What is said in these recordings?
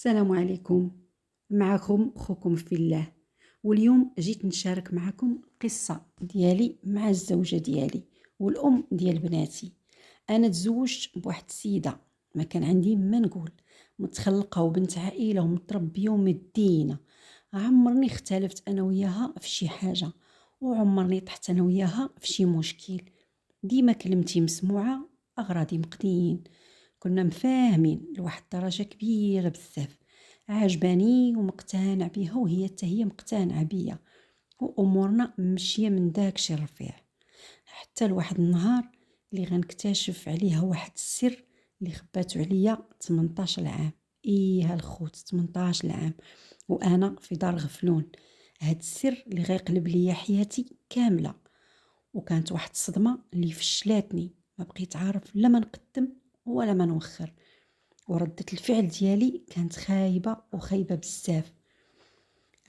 السلام عليكم. معكم خوكم في الله. واليوم جيت نشارك معكم قصة ديالي مع الزوجة ديالي والأم ديال بناتي. أنا تزوجت بواحد السيدة ما كان عندي ما نقول، متخلقة وبنت عائلة ومتربية ومدينة. عمرني اختلفت أنا وياها في شي حاجة، وعمرني طحت أنا وياها في شي مشكل. ديما كلمتي مسموعة، أغراضي مقضيين. كنا مفاهمين لواحد الدرجة كبيرة بزاف، عجباني ومقتنع بيها وهي حتى هي مقتنعة بيا، وأمورنا ماشية من داكشي الرفيع. حتى لواحد النهار اللي غنكتشف عليها واحد السر اللي خباتو عليا 18 عام. ايه الخوت، 18 عام وانا في دار غفلون. هاد السر اللي غيقلب ليا حياتي كامله. وكانت واحد الصدمه اللي فشلاتني، ما بقيت عارف لا ما نقدم ولا ما نوخر. وردة الفعل ديالي كانت خايبة وخايبة بزاف.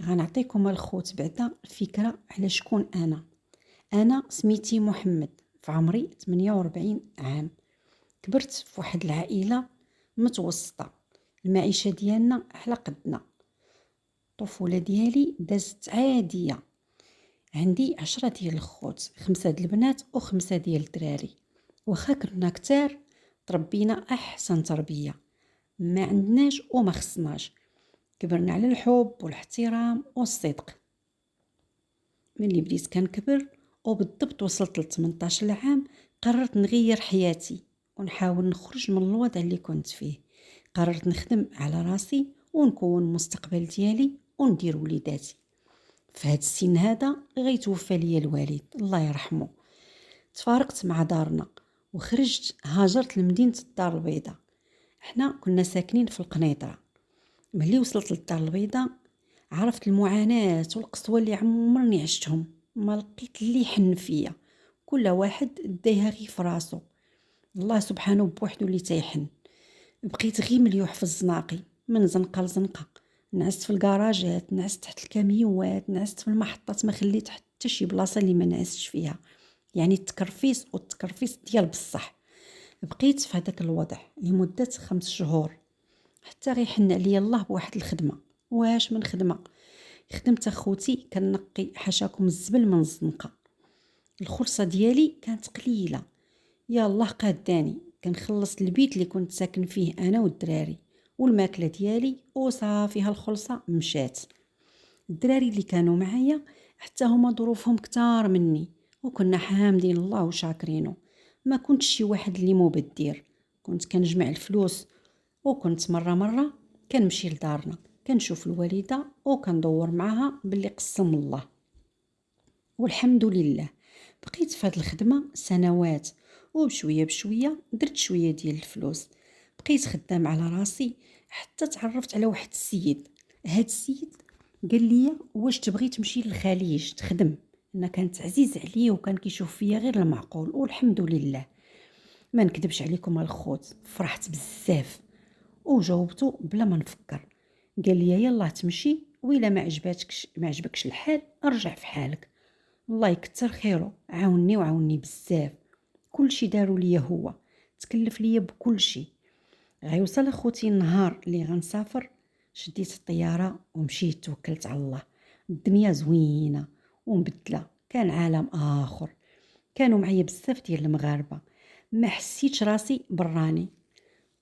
غنعطيكم الخوت بعدا فكرة على شكون أنا سميتي محمد، في عمري 48 عام. كبرت في واحد العائلة متوسطة، المعيشة ديالنا على قدنا. الطفولة ديالي دازت عادية. عندي 10 ديال الخوت، 5 ديال البنات و5 ديال الدراري. واخا كنا كتار، تربينا أحسن تربية، ما عندناش وما خصناش. كبرنا على الحب والاحترام والصدق. ملي بديت كنكبر وبالضبط وصلت ل 18 عام، قررت نغير حياتي ونحاول نخرج من الوضع اللي كنت فيه. قررت نخدم على راسي ونكون مستقبل ديالي وندير وليداتي. في هاد السن هذا غيتوفى ليا الوالد الله يرحمه. تفارقت مع دارنا وخرجت، هاجرت لمدينة الدار البيضاء. احنا كنا ساكنين في القنيطرة. ملي وصلت للدار البيضاء عرفت المعاناة والقسوة اللي عمرني عشتهم. ما لقيت اللي يحن فيا، كل واحد دايها غير في راسو، الله سبحانه بوحدو اللي تيحن. بقيت غير مليوح في الزناقي، من زنقة لزنقة. نعست في الكراجات، نعست تحت الكاميوات، نعست في المحطات، ما خليت حتى شي بلاصة اللي ما نعستش فيها. يعني التكرفيس والتكرفيس ديال بصح. بقيت في هذاك الوضع لمدة 5 شهور، حتى غيحن عليا الله بواحد الخدمة. واش من خدمة؟ خدمت اخوتي كنقي حاشاكم الزبل من الزنقة. الخلصة ديالي كانت قليلة، يا الله قاداني كنخلص البيت اللي كنت ساكن فيه انا والدراري والماكلة ديالي وصافي هالخلصة مشات. الدراري اللي كانوا معايا حتى هما ظروفهم كتار مني، وكنا حامدين الله وشاكرينه. ما كنتش شي واحد اللي مبدير، كنت كنجمع الفلوس، وكنت مرة كنمشي لدارنا كنشوف الوالدة وكندور معها باللي قسم الله. والحمد لله بقيت في هاد الخدمة سنوات، وبشوية بشوية درت شوية ديال الفلوس. بقيت خدام على راسي حتى تعرفت على واحد السيد. هاد السيد قال لي واش تبغي تمشي للخليج تخدم. انا كانت عزيز عليه وكان كيشوف فيا غير المعقول، والحمد لله ما نكذبش عليكم الخوت، فرحت بزاف وجاوبته بلا ما نفكر. قال لي يلا تمشي، وإلا ما عجبكش الحال ارجع في حالك. الله يكتر خيره، عاوني وعاوني بزاف. كل شي داروا ليا هو، تكلف ليا بكل شي. غيوصل اخوتي النهار اللي غنسافر، شديت الطياره ومشيت توكلت على الله. الدنيا زوينه ومبدله، كان عالم اخر. كانوا معايا بزاف ديال المغاربه، ما حسيتش راسي براني.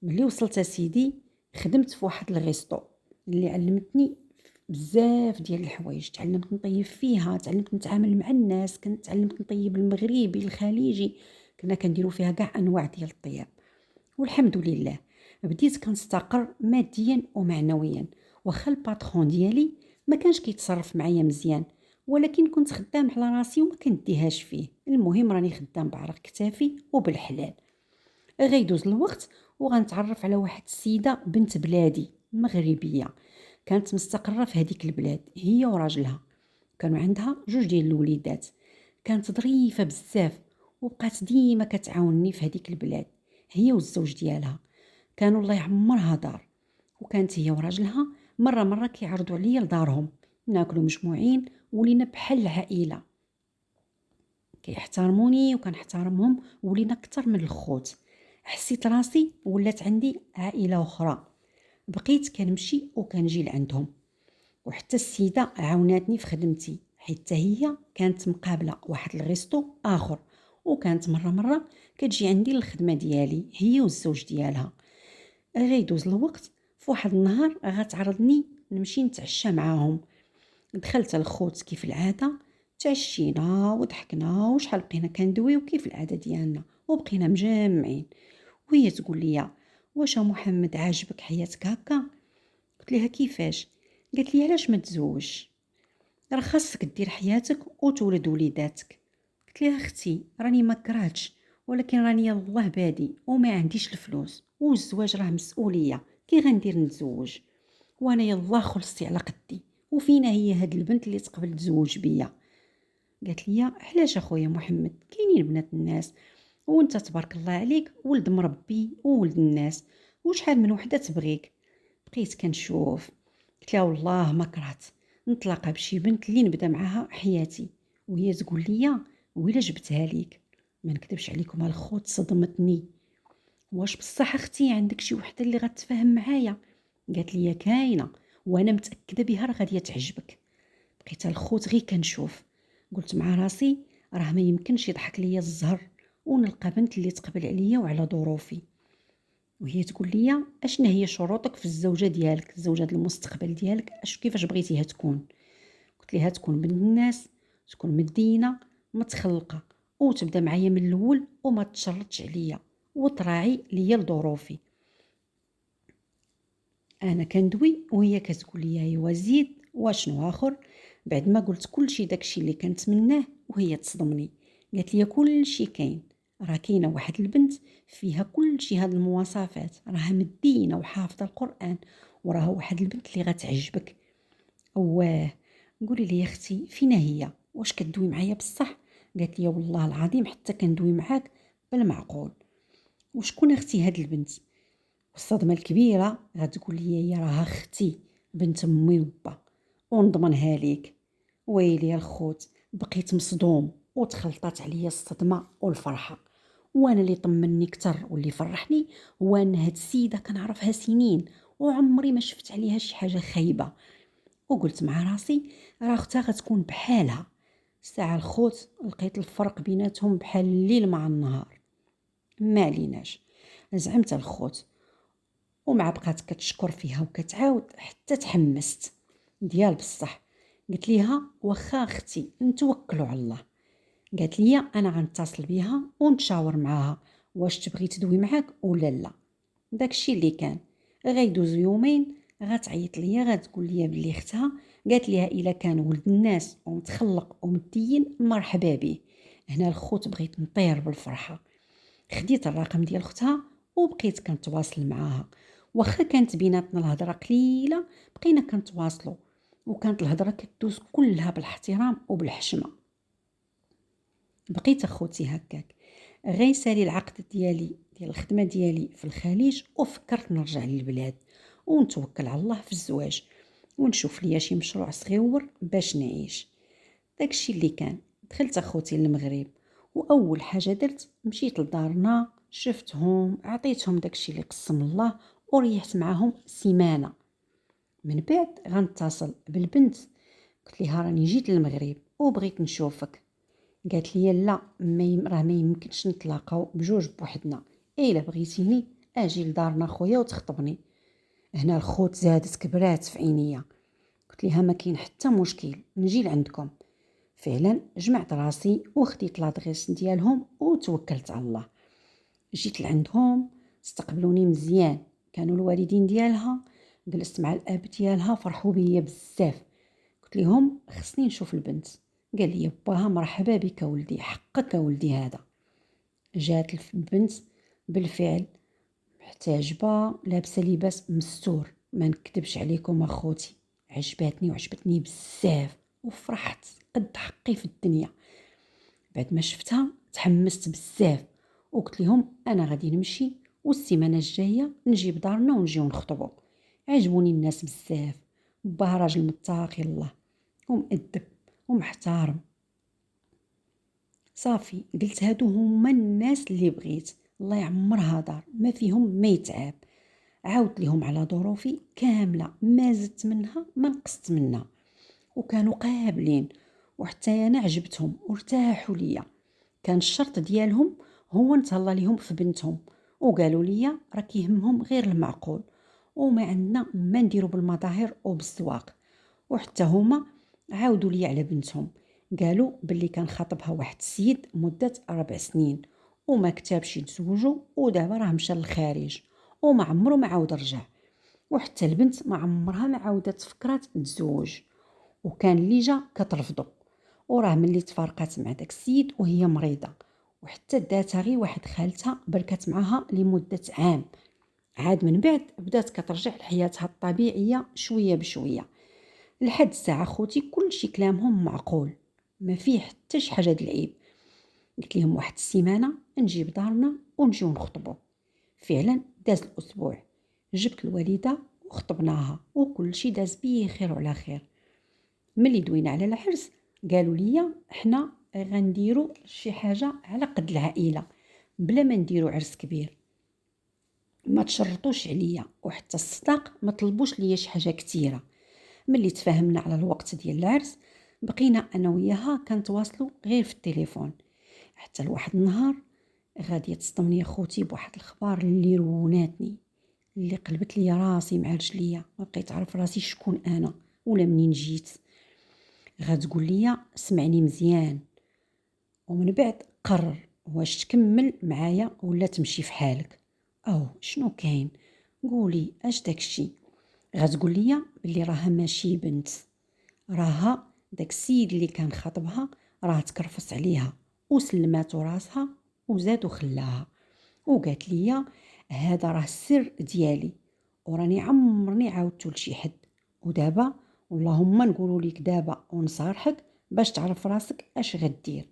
ملي وصلت سيدي خدمت في واحد الغيستو اللي علمتني بزاف ديال الحوايج. تعلمت نطيب فيها، تعلمت نتعامل مع الناس، كنت تعلمت نطيب المغربي الخليجي. كنا كنديروا فيها كاع انواع ديال الطياب. والحمد لله بديت كنستقر ماديا ومعنويا. واخا الباترون ديالي ما كانش كيتصرف معايا مزيان، ولكن كنت خدام على راسي وما كنديهاش فيه. المهم راني خدام بعرق كتافي وبالحلال. غيدوز الوقت وغنتعرف على واحد السيدة بنت بلادي مغربية، كانت مستقرة في هذيك البلاد هي وراجلها. كانوا عندها 2 ديال الوليدات. كانت ظريفة بزاف وبقات ديما كتعاونني في هذيك البلاد، هي والزوج ديالها. كانوا الله يعمرها دار. وكانت هي وراجلها مرة كيعرضوا عليا لدارهم، ناكلوا مجموعين، ولينا بحال العائلة. كيحترموني وكنحترمهم، ولينا اكثر من الخوت. حسيت راسي ولات عندي عائله اخرى. بقيت كنمشي وكنجي لعندهم، وحتى السيده عاوناتني في خدمتي، حيت حتى هي كانت مقابله واحد الغيستو اخر، وكانت مره كتجي عندي للخدمه ديالي هي والزوج ديالها. غيدوز الوقت، في واحد النهار غتعرضني نمشي نتعشى معاهم. دخلت الخوت كيف العاده، تعشينا وضحكنا وشحال بقينا كندويو كيف العاده ديالنا، وبقينا مجمعين. وهي تقول لي: واش محمد عاجبك حياتك هكا؟ قلت لها: كيفاش؟ قالت لي: علاش ما تزوجش؟ راه خاصك دير حياتك وتولد وليداتك. قلت لها: اختي راني ما كرهتش، ولكن راني يلاه بادي وما عنديش الفلوس، والزواج راه مسؤوليه، كي غندير نتزوج؟ وانا يلاه خلصتي على قدي، وفينا هي هاد البنت اللي تقبل تزوج بيا؟ قالت لي: علاش اخويا محمد؟ كاينين بنات الناس، وانت تبارك الله عليك ولد مربي وولد الناس، وشحال من وحده تبغيك. بقيت كنشوف، قلت لها: والله ما كرهت نتلاقى بشي بنت اللي نبدا معاها حياتي. وهي تقول لي: ويلا جبتها ليك. ما نكذبش عليكم الخوت، صدمتني. واش بصح اختي عندك شي وحده اللي غتفاهم معايا؟ قالت لي: كاينه، وانا متاكده بها راه غاديه تعجبك. بقيت الخوت غير كنشوف، قلت مع راسي: راه ما يمكنش يضحك ليا الزهر ونلقى بنت اللي تقبل عليا وعلى ظروفي. وهي تقول لي: اشنا هي شروطك في الزوجه ديالك، الزوجه المستقبل ديالك، كيفاش بغيتيها تكون؟ قلت لها: تكون بنت الناس، تكون مدينه، متخلقه، وتبدا معايا من الاول وما تشرطش عليا، وتراعي ليا لظروفي. انا كندوي وهي كتقول لي: ايوا زيد واشنو اخر؟ بعد ما قلت كلشي داكشي اللي كنتمناه، وهي تصدمني. قالت لي: كلشي كاين، راه كاينه واحد البنت فيها كلشي هاد المواصفات، راها مدينه وحافظه القران، وراه واحد البنت اللي غتعجبك. اواه، قولي لي يا اختي فينا هي؟ واش كدوي معايا بصح؟ قالت لي: والله العظيم حتى كندوي معاك بالمعقول. وشكون اختي هاد البنت؟ والصدمه الكبيره غتقول لي: هي راها اختي، بنت امي وبا، ونضمنها ليك. ويلي الخوت، بقيت مصدوم وتخلطات عليا الصدمه والفرحه. وانا اللي طمني كتر واللي فرحني هو ان هاد السيده كنعرفها سنين، وعمري ما شفت عليها شي حاجه خايبه. وقلت مع راسي: راه اختها غتكون بحالها. ساعه الخوت لقيت الفرق بيناتهم بحال الليل مع النهار. ما عليناش، زعمت الخوت، ومع بقات كتشكر فيها وكتعاود حتى تحمست ديال بصح. قلت ليها: واخا اختي نتوكلوا على الله. قالت لي: انا غنتصل بها ونتشاور معاها واش تبغي تدوي معاك ولا لا. داكشي اللي كان. غيدوزو يومين، غتعيط ليا غتقول لي بلي اختها قالت ليها الا كان ولد الناس ومتخلق ومتدين مرحبا به. هنا الخوت بغيت نطير بالفرحه. خديت الرقم ديال اختها وبقيت كنتواصل معاها، واخا كانت بيناتنا الهضره قليله بقينا كنتواصلوا، وكانت الهضره كدوز كلها بالاحترام وبالحشمه. بقيت اخوتي هكاك، غير سالي العقد ديال الخدمه ديالي في الخليج، وفكرت نرجع للبلاد ونتوكل على الله في الزواج، ونشوف ليا شي مشروع صغيور باش نعيش. داكشي اللي كان. دخلت اخوتي للمغرب، واول حاجه درت مشيت لدارنا، شفتهم، عطيتهم داكشي اللي قسم الله، وريحت معاهم سيمانه. من بعد غنتصل بالبنت، قلت لها: راني جيت للمغرب وبغيت نشوفك. قالت لي: لا، راه ما يمكنش نتلاقاو بجوج بوحدنا، الا بغيتيني اجي لدارنا خويا وتخطبني. هنا الخوت زادت كبرات في عينيا. قلت لها: ما كاين حتى مشكل، نجي لعندكم. فعلا جمعت راسي وخديت لادريس ديالهم وتوكلت على الله. جيت لعندهم، استقبلوني مزيان، كانوا الوالدين ديالها. جلست مع الاب ديالها، فرحوا بيا بزاف. قلت لهم: خصني نشوف البنت. قال لي باها: مرحبا بك ولدي، حقك ولدي هذا. جات البنت بالفعل محتجبه، لابسه لباس مستور. ما نكذبش عليكم اخوتي، عجبتني وعجبتني بزاف، وفرحت قد حقي في الدنيا. بعد ما شفتها تحمست بزاف، وقلت لهم: انا غادي نمشي، والسيمانه الجايه نجيب دارنا ونجيو نخطبوا. عجبوني الناس بزاف. باه راجل متقي الله ومؤدب ومحترم. صافي قلت: هادو هما الناس اللي بغيت، الله يعمرها دار ما فيهم ما يتعاب. عاودت لهم على ظروفي كامله، ما زدت منها ما نقصت منها، وكانوا قابلين، وحتى انا عجبتهم وارتاحوا ليا. كان الشرط ديالهم هو نتهلا ليهم في بنتهم، وقالوا لي راه كيهمهم غير المعقول، وما عندنا ما نديرو بالمظاهر وبالسواق. وحتى هما عاودوا لي على بنتهم، قالوا باللي كان خاطبها واحد السيد مدة 4 سنين وما كتبش يتزوجوا، ودابا راه مشى للخارج وما عمرو ما عاود رجع. وحتى البنت ما عمرها ما عاودت فكرات تتزوج، وكان اللي جا كترفضو. وراه ملي تفارقات مع داك السيد وهي مريضه، وحتى داتها غير واحد خالتها بركات معاها لمده عام. عاد من بعد بدات كترجع لحياتها الطبيعيه شويه بشويه، لحد الساعه خوتي كلشي كلامهم معقول، ما فيه حتى شي حاجه د العيب. قلت لهم واحد السيمانه نجيب دارنا ونجيو نخطبوا. فعلا داز الاسبوع، جبت الوالده وخطبناها وكلشي داز بخير وعلى خير. ملي دوينا على العرس قالوا لي حنا غنديروا شي حاجه على قد العائله، بلا ما نديروا عرس كبير، ما تشرطوش عليا، وحتى الصداق ما طلبوش ليا شي حاجه كثيره. ملي تفاهمنا على الوقت ديال العرس بقينا انا وياها كنتواصلوا غير في التليفون، حتى لواحد النهار غادي تصدمني خوتي بواحد الخبار اللي روناتني، اللي قلبت لي راسي مع رجليا، ما بقيت عارف راسي شكون انا ولا منين جيت. غتقول لي سمعني مزيان ومن بعد قرر واش تكمل معايا ولا تمشي في حالك. او شنو كاين؟ قولي اش داكشي؟ غتقول لي بلي راها ماشي بنت، راها داك السيد اللي كان خاطبها راه تكرفص عليها وسلماتو راسها وزاد وخلاها. وقالت لي هذا راه السر ديالي وراني عمرني عاودتو لشي حد، ودابا اللهم نقولوا لك دابا ونصارحك باش تعرف راسك اش غدير.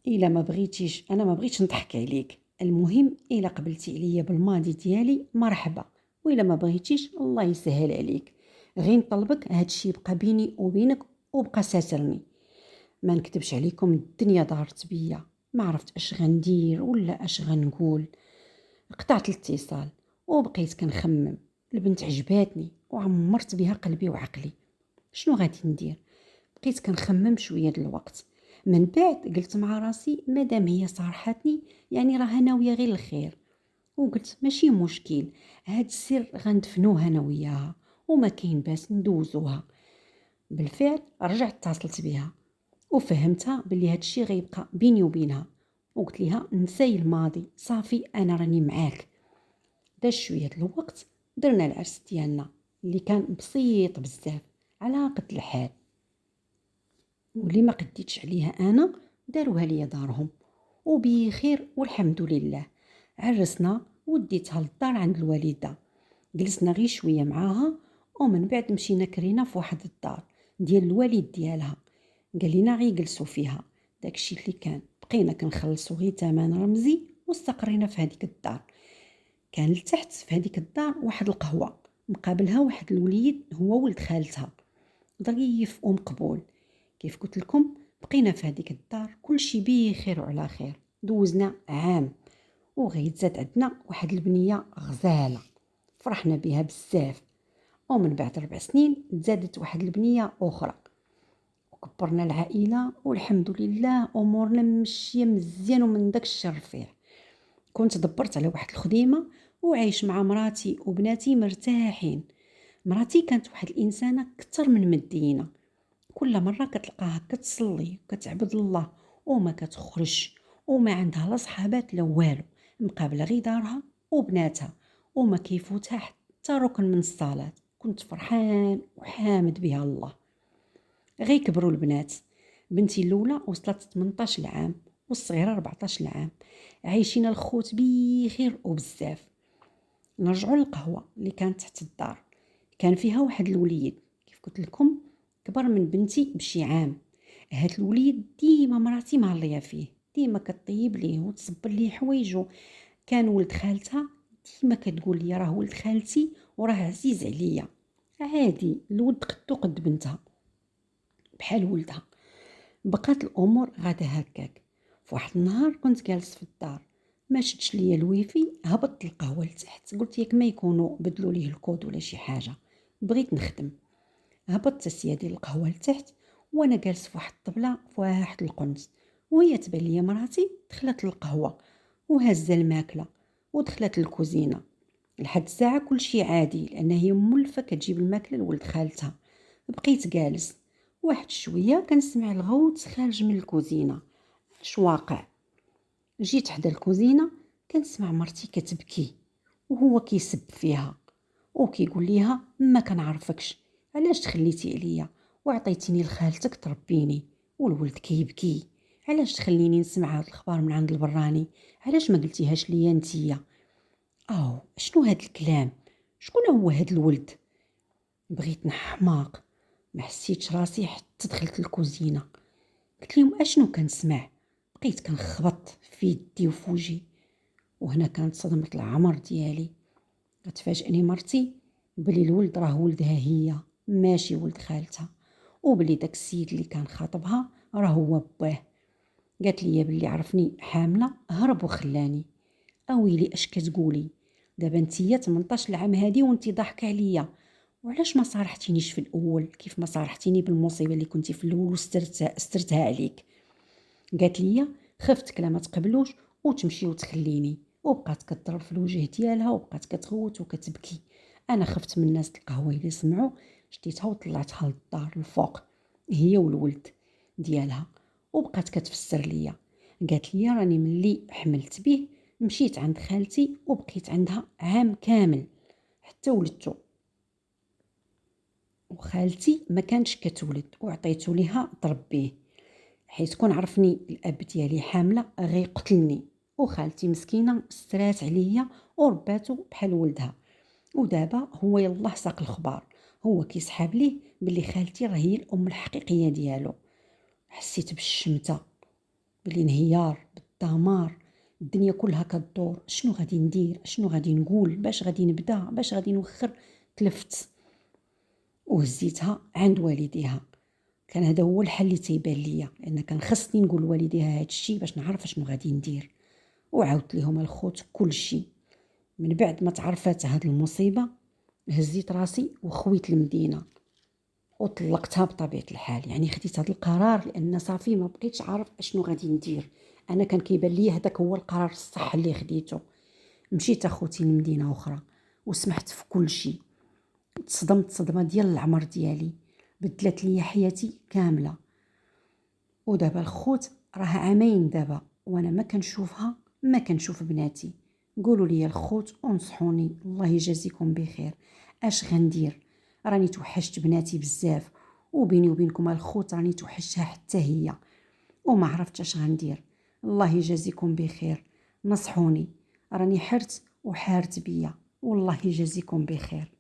الا ما بغيتيش انا ما بغيتش نضحك عليك، المهم الا قبلتي عليا بالماضي ديالي مرحبا، والا ما بغيتيش الله يسهل عليك. غير نطلبك هادشي يبقى بيني وبينك وبقى ساترني. ما نكتبش عليكم، الدنيا دارت بيا، ما عرفت اش غندير ولا اش غنقول. قطعت الاتصال وبقيت كنخمم. البنت عجباتني وعمرت بها قلبي وعقلي، شنو غادي ندير؟ بقيت كنخمم شويه د الوقت، من بعد قلت مع راسي مادام هي صارحتني يعني راها ناويه غير الخير. وقلت ماشي مشكل، هاد السر غندفنوه انا وياها وما كاين باس ندوزوها. بالفعل رجعت اتصلت بها وفهمتها بلي هادشي غيبقى بيني وبينها، وقلت لها نساي الماضي صافي انا راني معاك. داز شويه د الوقت درنا العرس ديالنا اللي كان بسيط بزاف على قد الحال، واللي ما قديتش عليها انا داروها ليا دارهم وبخير والحمد لله. عرسنا وديتها للدار عند الوالده، جلسنا غير شويه معاها ومن بعد مشينا كرينا في واحد الدار ديال الوالد ديالها، قال لنا غير جلسوا فيها. داكشي اللي كان بقينا كنخلصوا غير ثمن رمزي واستقرينا في هذيك الدار. كان لتحت في هذيك الدار واحد القهوه مقابلها واحد الوليد هو ولد خالتها، ظريف ومقبول. كيف قلت لكم بقينا في هذيك الدار كلشي بخير وعلى خير، دوزنا عام وغيتزاد عندنا واحد البنيه غزاله فرحنا بها بزاف. ومن بعد 4 سنين تزادت واحد البنيه اخرى وكبرنا العائله والحمد لله امورنا ماشيه مزيان ومن داك الشي رفيع. كنت دبرت على واحد الخديمه وعايش مع مراتي وبناتي مرتاحين. مراتي كانت واحد الانسانه اكثر من مدينه، كل مره كتلقاها كتصلي وكتعبد الله وما كتخرج وما عندها لا صحابات لا والو، مقابله غير دارها وبناتها وما كيفوتها حتى ركن من الصلاه. كنت فرحان وحامد بها الله. غير كبروا البنات، بنتي الاولى وصلت 18 عام والصغيره 14 عام، عايشين الخوت بخير وبزاف. نرجعوا للقهوه اللي كانت تحت الدار، كان فيها واحد الوليد كيف قلت لكم كبر من بنتي بشي عام. هاد الوليد ديما مراتي مهليه فيه، ديما كطيب ليه وتصبر ليه حوايجو. كان ولد خالتها ديما كتقول لي راه ولد خالتي وراه عزيز عليا. عادي الود قدو قد بنتها بحال ولدها. بقات الامور غادا هكاك. في واحد النهار كنت جالس في الدار ما شدش ليا الويفي، هبطت القهوه لتحت، قلت ياك ما يكونوا بدلوا ليه الكود ولا شي حاجه، بغيت نخدم. هبطت سيادي القهوه لتحت، وانا جالس في واحد الطبله في واحد القنت، وهي تبان ليا مراتي دخلت للقهوه وهزه الماكله ودخلت للكوزينه. لحد الساعه كلشي عادي، لان هي مولفه كتجيب الماكله لولد خالتها. بقيت جالس واحد شويه كنسمع الغوت خارج من الكوزينه. اش واقع؟ جيت حدا الكوزينه كنسمع مرتي كتبكي وهو كيسب فيها وكيقول ليها ما كنعرفكش، علاش تخليتي عليا وعطيتيني لخالتك تربيني، والولد كيبكي، علاش تخليني نسمع هاد الاخبار من عند البراني، علاش ما قلتيهاش ليا نتيا؟ شنو هاد الكلام؟ شكون هو هاد الولد؟ بغيت نحماق، ما حسيتش راسي حتى دخلت الكوزينه. قلت لهم اشنو كنسمع؟ بقيت كنخبط في يدي وفي وجهي، وهنا كانت صدمة العمر ديالي. غتفاجئني مرتي بلي الولد راه ولدها هي ماشي ولد خالتها، وبلي داك السيد اللي كان خاطبها راه هو باه. قالت لي بلي عرفني حامله هرب وخلاني. اويلي اش كتقولي؟ دابا نتيا 18 عام هادي وانتي ضاحكه عليا، وعلاش ما صارحتينيش في الاول كيف ما صارحتيني بالمصيبه اللي كنتي في الاول واسترتها عليك؟ قالت لي خفتك لا ما تقبلوش وتمشي وتخليني، وبقات كتضرب في الوجه ديالها وبقات كتغوت وكتبكي. انا خفت من الناس القهوه اللي سمعوا، شديتها وطلعتها للدار الفوق هي والولد ديالها، وبقات كتفسر ليا. قالت لي راني ملي حملت به مشيت عند خالتي وبقيت عندها عام كامل حتى ولدته، وخالتي ما كانش كتولد وعطيته ليها تربيه، حيت كون عرفني الاب ديالي حامله غيقتلني، وخالتي مسكينه استرات عليا ورباتو بحال ولدها. ودابا هو يلاه ساق الخبار، هو كيسحاب ليه بلي خالتي راه هي الام الحقيقيه ديالو. حسيت بالشمته، بالانهيار، بالدمار. الدنيا كلها كدور، شنو غادي ندير؟ شنو غادي نقول؟ باش غادي نبدا؟ باش غادي نوخر؟ تلفت وهزيتها عند والديها. كان هذا هو الحل اللي تيبان ليا، لان كان خصني نقول لوالديها هذا الشيء باش نعرف شنو غادي ندير. وعاودت لهم الخوت كل شيء. من بعد ما تعرفات هاد المصيبه هزيت راسي وخويت المدينه وطلقتها بطبيعه الحال. يعني خديت هذا القرار لان صافي ما بقيتش عارف اشنو غادي ندير. انا كان كيبان لي هذاك هو القرار الصح اللي خديته. مشيت اخوتي لمدينه اخرى وسمحت في كل شيء. تصدمت صدمه ديال العمر ديالي، بدلت لي حياتي كامله. ودابا الخوت راه عامين دابا وانا ما كنشوفها، ما كنشوف بناتي. قولوا لي الخوت ونصحوني، الله يجازيكم بخير. اش غندير؟ راني توحشت بناتي بزاف، وبيني وبينكم الخوت راني توحشتها حتى هي، وما عرفتش اش غندير. الله يجازيكم بخير، نصحوني، راني حرت وحارت بيا، والله يجازيكم بخير.